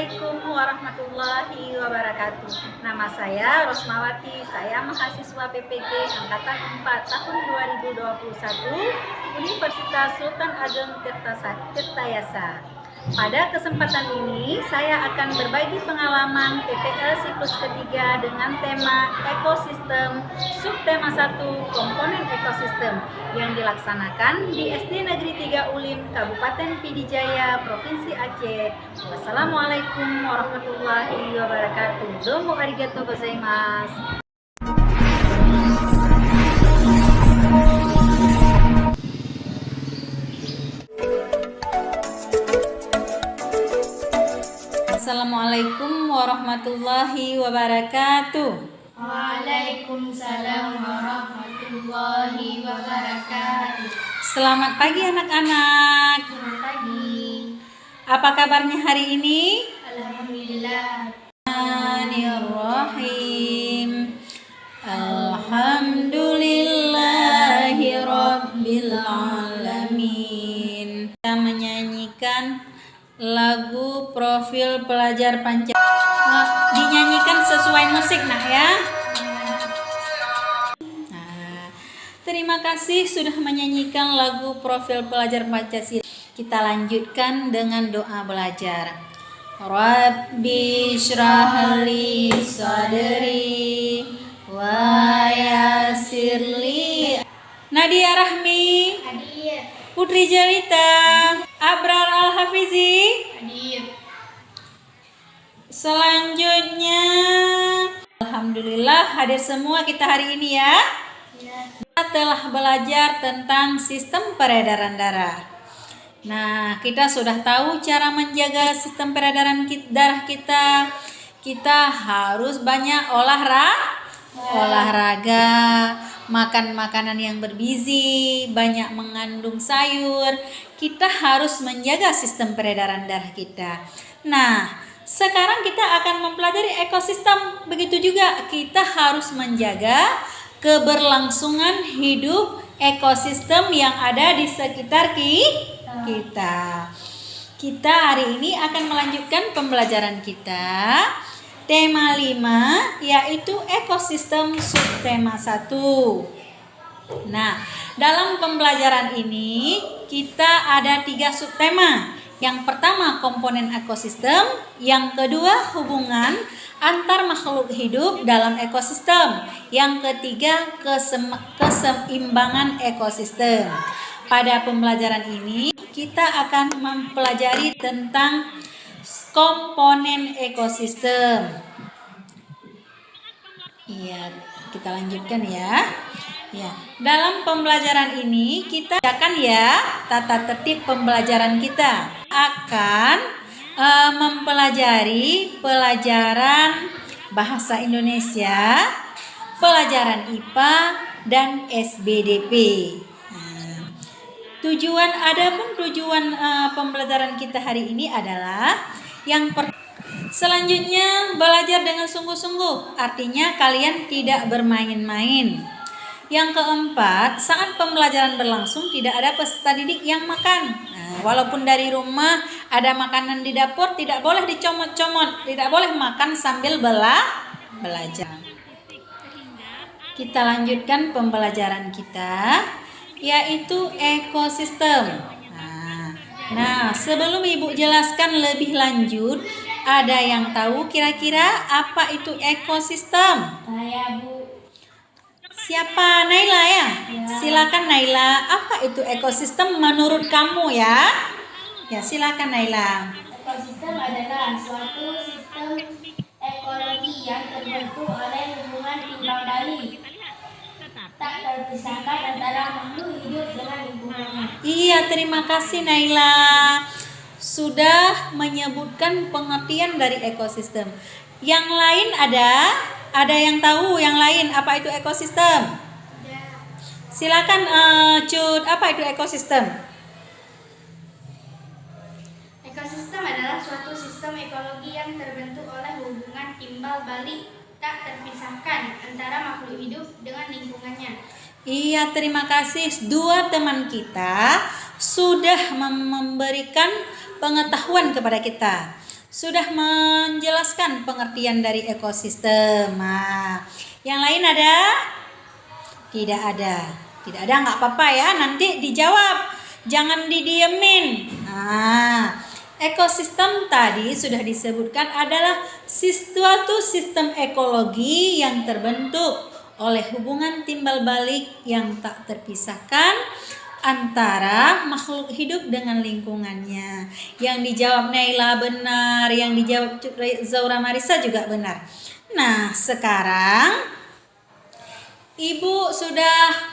Assalamualaikum warahmatullahi wabarakatuh. Nama saya Rosmawati, saya mahasiswa PPG Angkatan 4 tahun 2021 Universitas Sultan Ageng Tirtayasa. Pada kesempatan ini, saya akan berbagi pengalaman PPL siklus ketiga dengan tema ekosistem, subtema 1, komponen ekosistem, yang dilaksanakan di SD Negeri 3 Ulim, Kabupaten Pidijaya, Provinsi Aceh. Wassalamualaikum warahmatullahi wabarakatuh. Domo arigatou gozaimasu. Assalamualaikum warahmatullahi wabarakatuh. Waalaikumsalam warahmatullahi wabarakatuh. Selamat pagi anak-anak. Selamat pagi. Apa kabarnya hari ini? Alhamdulillah. Bismillahirrahmanirrahim. Alhamdulillahi rabbil alamin. Kita menyanyikan lagu profil pelajar Pancasila. Dinyanyikan sesuai musik ya. Terima kasih sudah menyanyikan lagu profil pelajar Pancasila. Kita lanjutkan dengan doa belajar. Rabbi shrahli sadri wa yassirli. Nadia Rahmi, Hadir. Putri Jelita, Abrar Al-Hafizi. Hadir. Selanjutnya, alhamdulillah hadir semua kita hari ini ya. Kita telah belajar tentang sistem peredaran darah. Nah, kita sudah tahu cara menjaga sistem peredaran darah kita. Kita harus banyak olahraga, makan makanan yang bergizi, banyak mengandung sayur. Kita harus menjaga sistem peredaran darah kita. Nah, sekarang kita akan mempelajari ekosistem. Begitu juga kita harus menjaga keberlangsungan hidup ekosistem yang ada di sekitar kita. Kita hari ini akan melanjutkan pembelajaran kita. Tema 5 yaitu ekosistem subtema 1. Nah, dalam pembelajaran ini kita ada 3 subtema. Yang pertama komponen ekosistem, yang kedua hubungan antar makhluk hidup dalam ekosistem, yang ketiga keseimbangan ekosistem. Pada pembelajaran ini kita akan mempelajari tentang komponen ekosistem. Iya, kita lanjutkan ya. Ya, dalam pembelajaran ini kita akan tata tertib pembelajaran kita akan mempelajari pelajaran bahasa Indonesia, pelajaran IPA dan SBDP. Tujuan pembelajaran kita hari ini adalah selanjutnya belajar dengan sungguh-sungguh, artinya kalian tidak bermain-main. Yang keempat, saat pembelajaran berlangsung tidak ada peserta didik yang makan. Nah, walaupun dari rumah ada makanan di dapur, tidak boleh dicomot-comot, tidak boleh makan sambil belajar. Kita lanjutkan pembelajaran kita, yaitu ekosistem. Nah, sebelum Ibu jelaskan lebih lanjut, ada yang tahu kira-kira apa itu ekosistem? Saya, Bu. Siapa? Naila ya? Silakan Naila. Apa itu ekosistem menurut kamu ya? Ya, silakan Naila. Ekosistem adalah suatu sistem ekologi yang terbentuk oleh hubungan timbal balik tak terpisahkan antara makhluk hidup dengan lingkungannya. Iya, terima kasih Naila. Sudah menyebutkan pengertian dari ekosistem. Yang lain ada yang tahu yang lain apa itu ekosistem? Silakan Cut, apa itu ekosistem? Ekosistem adalah suatu sistem ekologi yang terbentuk oleh hubungan timbal balik tak terpisahkan antara makhluk hidup dengan lingkungannya. Iya, terima kasih. Dua teman kita sudah memberikan pengetahuan kepada kita. sudah menjelaskan pengertian dari ekosistem. Nah, yang lain ada? Tidak ada. Tidak ada nggak apa-apa ya, nanti dijawab. Jangan didiemin. Nah, ekosistem tadi sudah disebutkan adalah suatu sistem ekologi yang terbentuk oleh hubungan timbal balik yang tak terpisahkan antara makhluk hidup dengan lingkungannya. Yang dijawab Naila benar, yang dijawab Zaura Marisa juga benar. Nah, sekarang Ibu sudah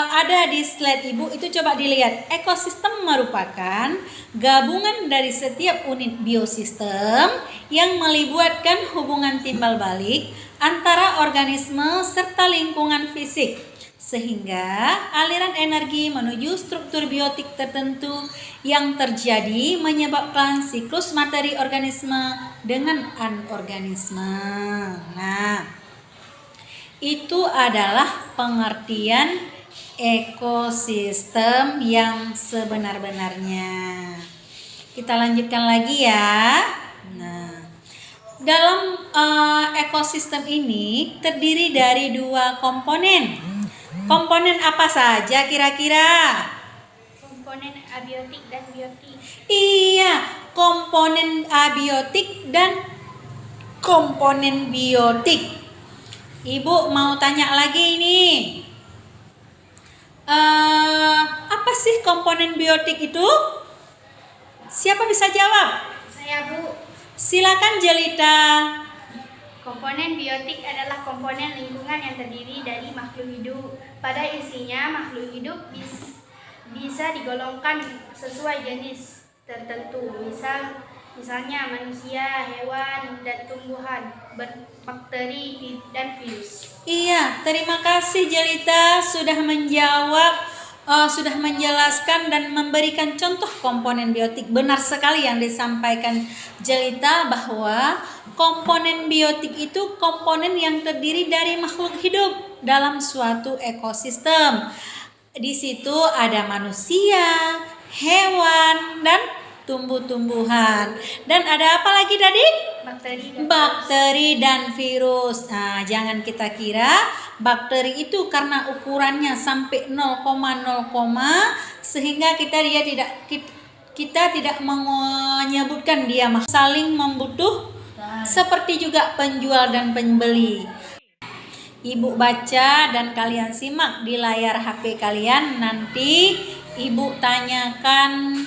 ada di slide Ibu, itu coba dilihat. Ekosistem merupakan gabungan dari setiap unit biosistem yang melibatkan hubungan timbal balik antara organisme serta lingkungan fisik, sehingga aliran energi menuju struktur biotik tertentu yang terjadi menyebabkan siklus materi organisme dengan anorganisme. Nah, itu adalah pengertian ekosistem yang sebenar-benarnya. Kita lanjutkan lagi ya. Nah, dalam ekosistem ini terdiri dari 2 komponen. Komponen apa saja kira-kira? Komponen abiotik dan biotik. Iya, komponen abiotik dan komponen biotik. Ibu mau tanya lagi nih. Apa sih komponen biotik itu? Siapa bisa jawab? Saya, Bu. Silakan Jelita. Komponen biotik adalah komponen lingkungan yang terdiri dari makhluk hidup. Pada isinya, makhluk hidup bisa digolongkan sesuai jenis tertentu. Misalnya manusia, hewan, dan tumbuhan, bakteri, dan virus. Iya, terima kasih Jelita sudah menjawab, sudah menjelaskan dan memberikan contoh komponen biotik. Benar sekali yang disampaikan Jelita, bahwa komponen biotik itu komponen yang terdiri dari makhluk hidup dalam suatu ekosistem. Di situ ada manusia, hewan, dan tumbuh-tumbuhan. Dan ada apa lagi tadi? Bakteri dan virus. Nah, jangan kita kira bakteri itu karena ukurannya sampai 0,0, sehingga kita tidak menyebutkan dia saling membutuhkan, seperti juga penjual dan pembeli. Ibu baca dan kalian simak di layar HP kalian. Nanti Ibu tanyakan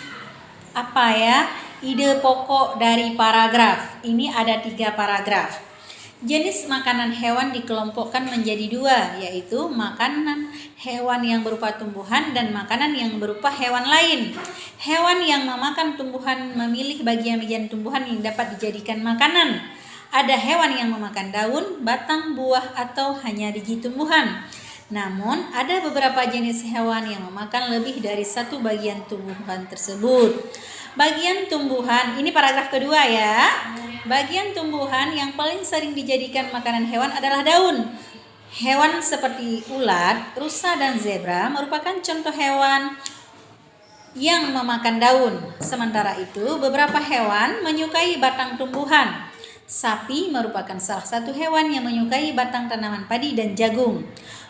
apa ya, ide pokok dari paragraf. Ini ada 3 paragraf. Jenis makanan hewan dikelompokkan menjadi 2, yaitu makanan hewan yang berupa tumbuhan dan makanan yang berupa hewan lain. Hewan yang memakan tumbuhan memilih bagian-bagian tumbuhan yang dapat dijadikan makanan. Ada hewan yang memakan daun, batang, buah, atau hanya biji tumbuhan. Namun, ada beberapa jenis hewan yang memakan lebih dari satu bagian tumbuhan tersebut. Bagian tumbuhan, ini paragraf kedua ya. Bagian tumbuhan yang paling sering dijadikan makanan hewan adalah daun. Hewan seperti ulat, rusa, dan zebra merupakan contoh hewan yang memakan daun. Sementara itu, beberapa hewan menyukai batang tumbuhan. Sapi merupakan salah satu hewan yang menyukai batang tanaman padi dan jagung.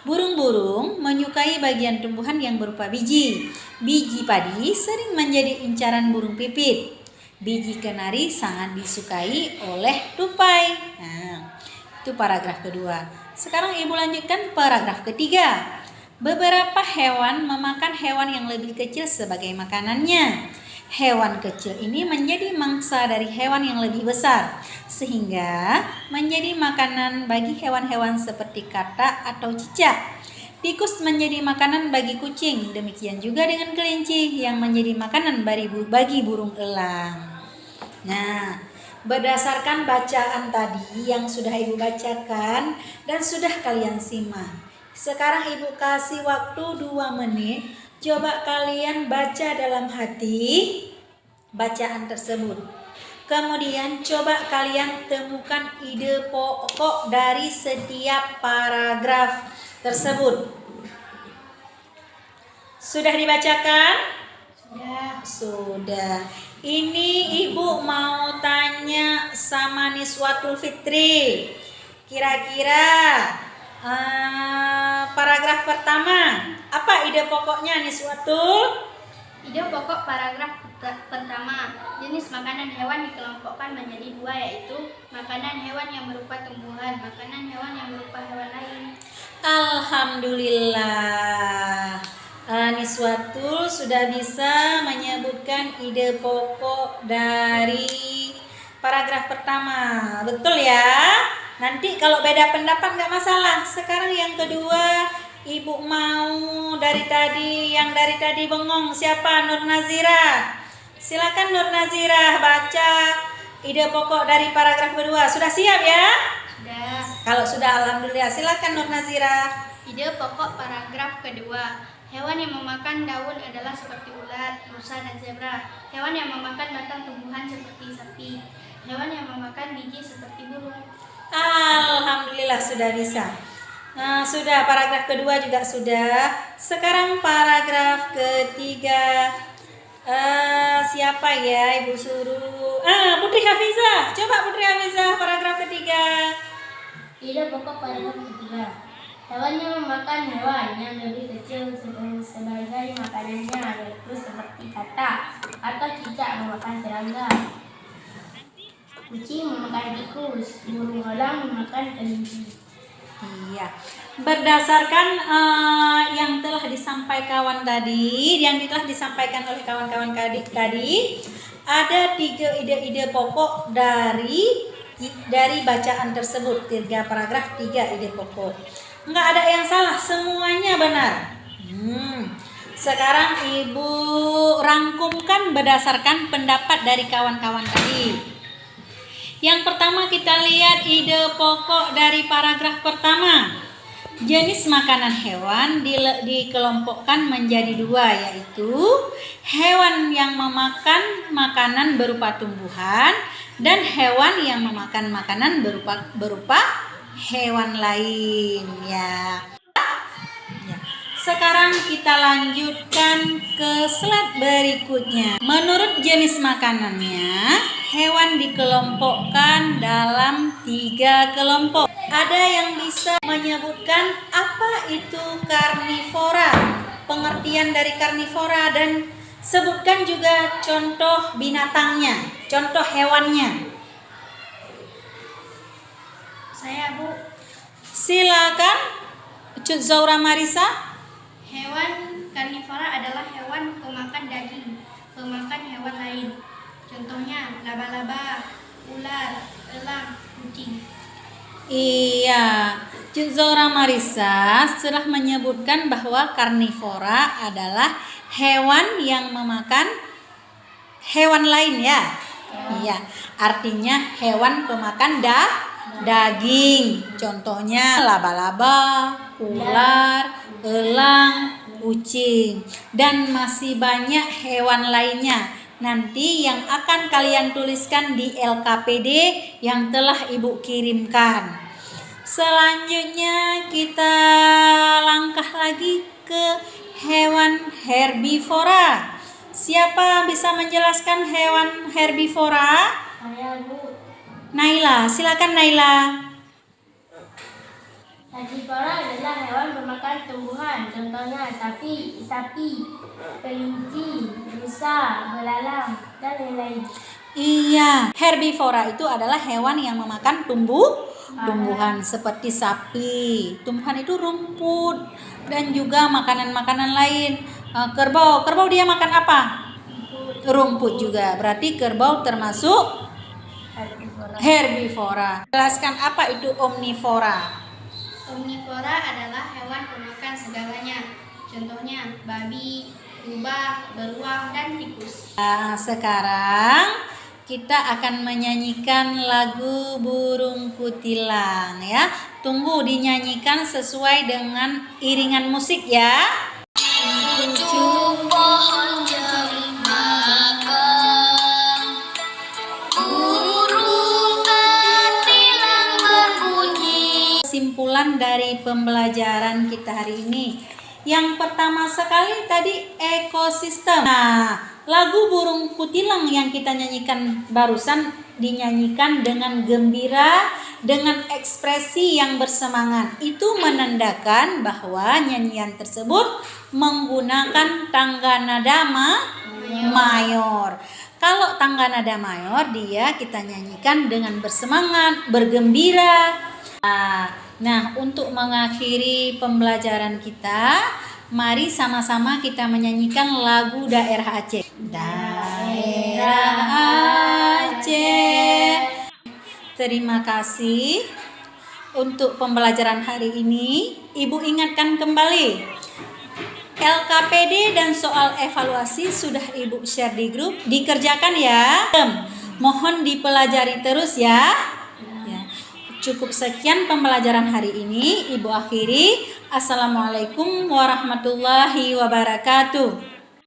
Burung-burung menyukai bagian tumbuhan yang berupa biji. Biji padi sering menjadi incaran burung pipit. Biji kenari sangat disukai oleh tupai. Nah, itu paragraf kedua. Sekarang Ibu lanjutkan paragraf ketiga. Beberapa hewan memakan hewan yang lebih kecil sebagai makanannya. Hewan kecil ini menjadi mangsa dari hewan yang lebih besar, sehingga menjadi makanan bagi hewan-hewan seperti katak atau cicak. Tikus menjadi makanan bagi kucing, demikian juga dengan kelinci yang menjadi makanan bagi burung elang. Nah, berdasarkan bacaan tadi yang sudah Ibu bacakan dan sudah kalian simak, sekarang Ibu kasih waktu 2 menit. Coba kalian baca dalam hati bacaan tersebut. Kemudian coba kalian temukan ide pokok dari setiap paragraf tersebut. Sudah dibacakan? Sudah. Ini Ibu mau tanya sama Niswatul Fitri. Kira-kira paragraf pertama, apa ide pokoknya Niswatul? Ide pokok paragraf pertama, jenis makanan hewan dikelompokkan menjadi dua, yaitu makanan hewan yang berupa tumbuhan, makanan hewan yang berupa hewan lain. Alhamdulillah, Niswatul sudah bisa menyebutkan ide pokok dari paragraf pertama. Betul ya? Nanti kalau beda pendapat nggak masalah. Sekarang yang kedua, Ibu mau dari tadi bengong siapa? Nur Nazira. Silakan Nur Nazira baca ide pokok dari paragraf kedua. Sudah siap ya? Sudah. Kalau sudah alhamdulillah, silakan Nur Nazira. Ide pokok paragraf kedua. Hewan yang memakan daun adalah seperti ulat, rusa, dan zebra. Hewan yang memakan batang tumbuhan seperti sapi. Hewan yang memakan biji seperti burung. Alhamdulillah sudah bisa. Nah, sudah paragraf kedua juga sudah. Sekarang paragraf ketiga. Siapa ya Ibu suruh? Putri Hafizah. Coba Putri Hafizah paragraf ketiga. Ide pokok paragraf ketiga. Hewan yang memakan hewan yang lebih kecil sebagai makanannya, yaitu seperti katak atau cicak memakan serangga. Kucing memakan tikus, burung elang memakan kelinci. Iya, berdasarkan yang telah disampaikan oleh kawan-kawan tadi, ada 3 ide-ide pokok dari bacaan tersebut. 3 paragraf, 3 ide pokok. Nggak ada yang salah, semuanya benar. Sekarang Ibu rangkumkan berdasarkan pendapat dari kawan-kawan tadi. Yang pertama kita lihat ide pokok dari paragraf pertama. Jenis makanan hewan dikelompokkan menjadi 2, yaitu hewan yang memakan makanan berupa tumbuhan dan hewan yang memakan makanan berupa hewan lain ya. Sekarang kita lanjutkan ke slide berikutnya. Menurut jenis makanannya, hewan dikelompokkan dalam 3 kelompok. Ada yang bisa menyebutkan apa itu karnivora, pengertian dari karnivora, dan sebutkan juga contoh binatangnya, contoh hewannya. Saya, Bu. Silakan Cut Zaura Marisa. Hewan karnivora adalah hewan pemakan daging, pemakan hewan lain. Contohnya laba-laba, ular, elang, kucing. Iya, Cut Zaura Marisa setelah menyebutkan bahwa karnivora adalah hewan yang memakan hewan lain ya. Iya, artinya hewan pemakan daging. Contohnya laba-laba, ular, elang, kucing, dan masih banyak hewan lainnya. Nanti yang akan kalian tuliskan di LKPD yang telah Ibu kirimkan. Selanjutnya kita langkah lagi ke hewan herbivora. Siapa bisa menjelaskan hewan herbivora? Saya, Bu. Naila, silakan Naila. Herbivora adalah hewan pemakan tumbuhan. Contohnya sapi, kelinci, rusa, belalang, dan lain-lain. Iya, herbivora itu adalah hewan yang memakan tumbuhan seperti sapi. Tumbuhan itu rumput dan juga makanan-makanan lain. Kerbau dia makan apa? Rumput juga. Berarti kerbau termasuk herbivora. Jelaskan apa itu omnivora? Omnivora adalah hewan pemakan segalanya. Contohnya babi, rubah, beruang, dan tikus. Nah, sekarang kita akan menyanyikan lagu Burung Kutilang ya. Tunggu dinyanyikan sesuai dengan iringan musik ya. Ujung pohon cemara, burung kutilang berbunyi. Kesimpulan dari pembelajaran kita hari ini. Yang pertama sekali tadi ekosistem. Nah, lagu Burung Kutilang yang kita nyanyikan barusan dinyanyikan dengan gembira, dengan ekspresi yang bersemangat. Itu menandakan bahwa nyanyian tersebut menggunakan tangga nada mayor. Kalau tangga nada mayor dia kita nyanyikan dengan bersemangat, bergembira. Nah, untuk mengakhiri pembelajaran kita, mari sama-sama kita menyanyikan lagu daerah Aceh. Daerah Aceh. Terima kasih untuk pembelajaran hari ini. Ibu ingatkan kembali, LKPD dan soal evaluasi sudah Ibu share di grup, dikerjakan ya. Mohon dipelajari terus ya. Cukup sekian pembelajaran hari ini, Ibu akhiri. Assalamualaikum warahmatullahi wabarakatuh.